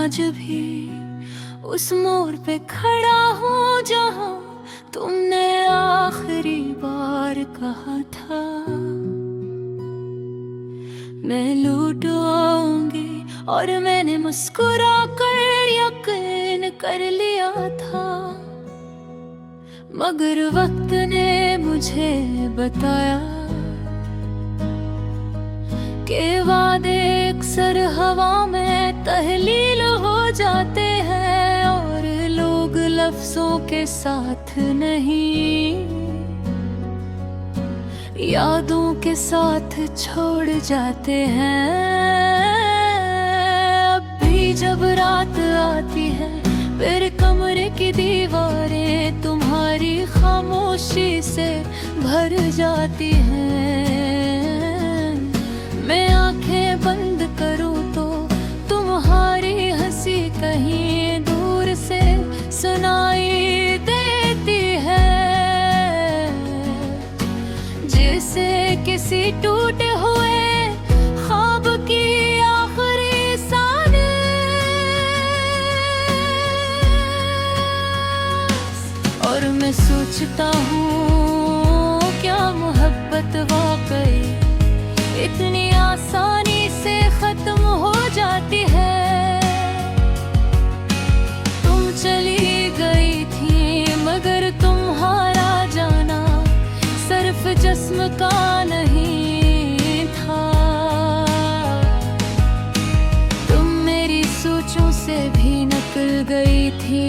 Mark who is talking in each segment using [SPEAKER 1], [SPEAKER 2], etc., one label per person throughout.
[SPEAKER 1] आज भी उस मोड़ पे खड़ा हूँ जहाँ तुमने आखिरी बार कहा था मैं लूट आऊंगी, और मैंने मुस्कुरा कर यकीन कर लिया था। मगर वक्त ने मुझे बताया कि वादे अक्सर हवा में तहलील हो जाते हैं और लोग लफ्जों के साथ नहीं, यादों के साथ छोड़ जाते हैं। अब भी जब रात आती है मेरे कमरे की दीवारें तुम्हारी खामोशी से भर जाती हैं। मैं आंखें बंद करूं तो तुम्हारी हंसी कहीं दूर से सुनाई देती है, जैसे किसी टूटे हुए ख्वाब की आखिरी सांस। और मैं सोचता हूँ क्या मोहब्बत वाकई इतनी आसानी से खत्म हो जाती है। तुम चली गई थी मगर तुम्हारा जाना सिर्फ जिस्म का नहीं था। तुम मेरी सोचों से भी निकल गई थी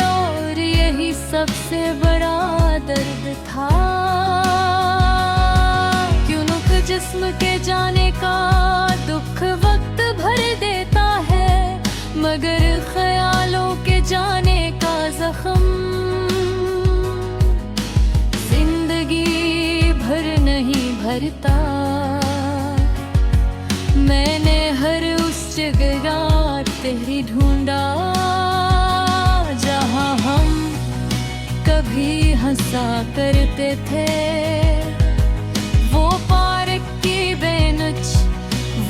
[SPEAKER 1] और यही सबसे बड़ा दर्द था। जिस्म के जाने का दुख वक्त भर देता है, मगर ख्यालों के जाने का जख्म जिंदगी भर नहीं भरता। मैंने हर उस जगह तेरी ढूंढा जहां हम कभी हंसा करते थे।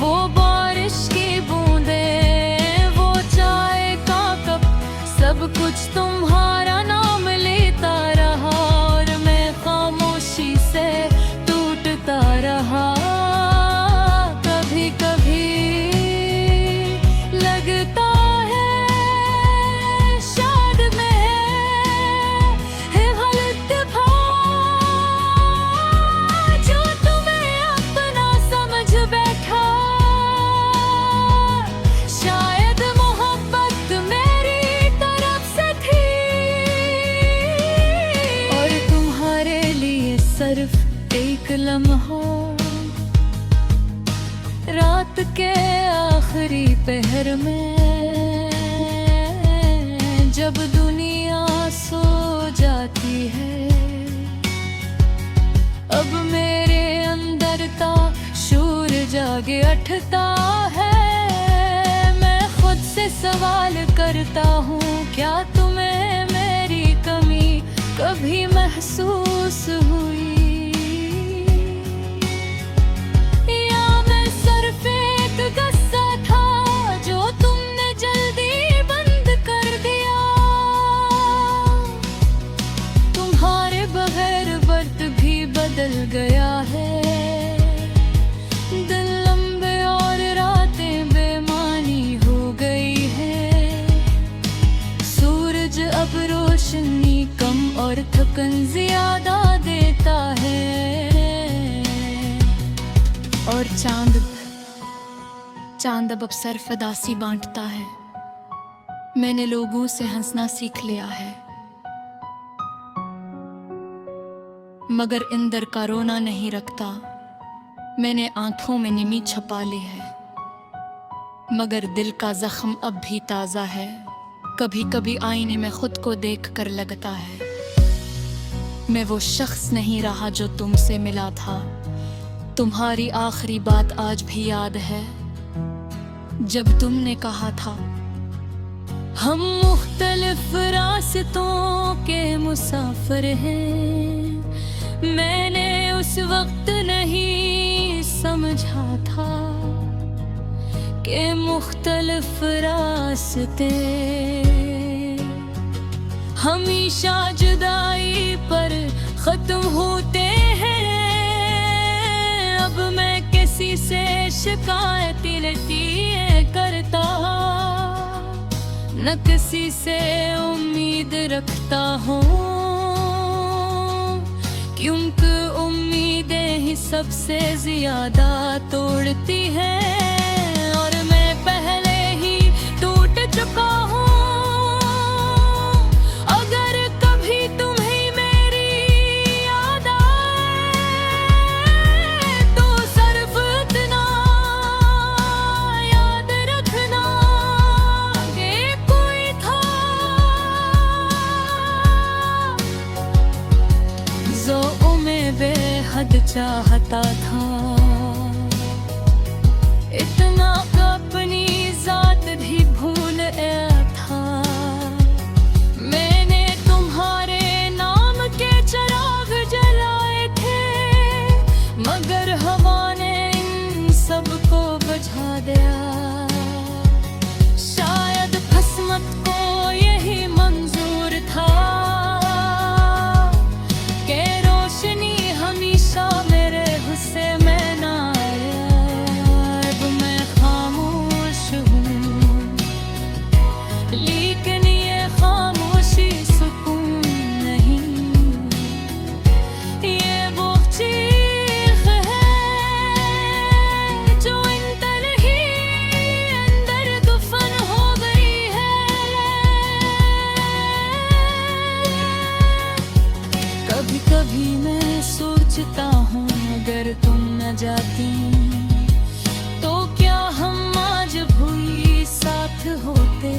[SPEAKER 1] वो बारिश की बूंदें, वो चाय का कप, सब कुछ तुम्हारा नाम लेता रहा और मैं खामोशी से टूटता रहा। कभी कभी लगता है शायद मैं है गलत जो तुम्हें अपना समझ बैठा। सिर्फ एक लम्हा रात के आखिरी पहर में, जब दुनिया सो जाती है, अब मेरे अंदर का शूर जागे उठता है। मैं खुद से सवाल करता हूँ क्या तुम्हें मेरी कमी कभी महसूस हुई, या मैं सिर्फ एक गुस्सा था जो तुमने जल्दी बंद कर दिया। तुम्हारे बगैर वक्त भी बदल गया है, दिन लंबे और रातें बेमानी हो गई है। सूरज अब रोशनी कम और थकन ज्यादा देता है, और चांद अब सरफदासी बांटता है। मैंने लोगों से हंसना सीख लिया है, मगर इंदर का रोना नहीं रखता। मैंने आंखों में निमी छपा ली है, मगर दिल का जख्म अब भी ताज़ा है। कभी कभी आईने में खुद को देख कर लगता है मैं वो शख्स नहीं रहा जो तुमसे मिला था। तुम्हारी आखिरी बात आज भी याद है, जब तुमने कहा था हम मुख्तलिफ रास्तों के मुसाफिर हैं। मैंने उस वक्त नहीं समझा था ये मुख्तलिफ रास्ते हमेशा जुदाई पर खत्म होते हैं। अब मैं किसी से शिकायत नहीं करता, न किसी से उम्मीद रखता हूँ, क्योंकि उम्मीदें ही सबसे ज्यादा तोड़ती हैं। और मैं पहले ही टूट चुका हूँ। अगर कभी तुम्हें मेरी याद आए तो सिर्फ इतना याद रखना कि कोई था जो मैं बेहद चाहता था, इतना अपनी जात भी भूल गया था। मैंने तुम्हारे नाम के चिराग जलाए थे, मगर हवा ने इन सबको बुझा दिया। शायद किस्मत को यही मंजूर था कि रोशनी हमेशा मेरे गुस्से में ना आए। अब मैं खामोश हूँ, लेकिन ये खामोशी सुकून नहीं। ये वो चीख है जो अंदर ही अंदर दफन हो गई है। कभी कभी मैं सोचता हूँ, अगर तुम न जाती तो क्या हम आज भी साथ होते,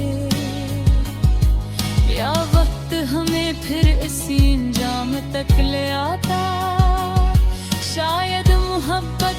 [SPEAKER 1] या वक्त हमें फिर इसी अंजाम तक ले आता। शायद मोहब्बत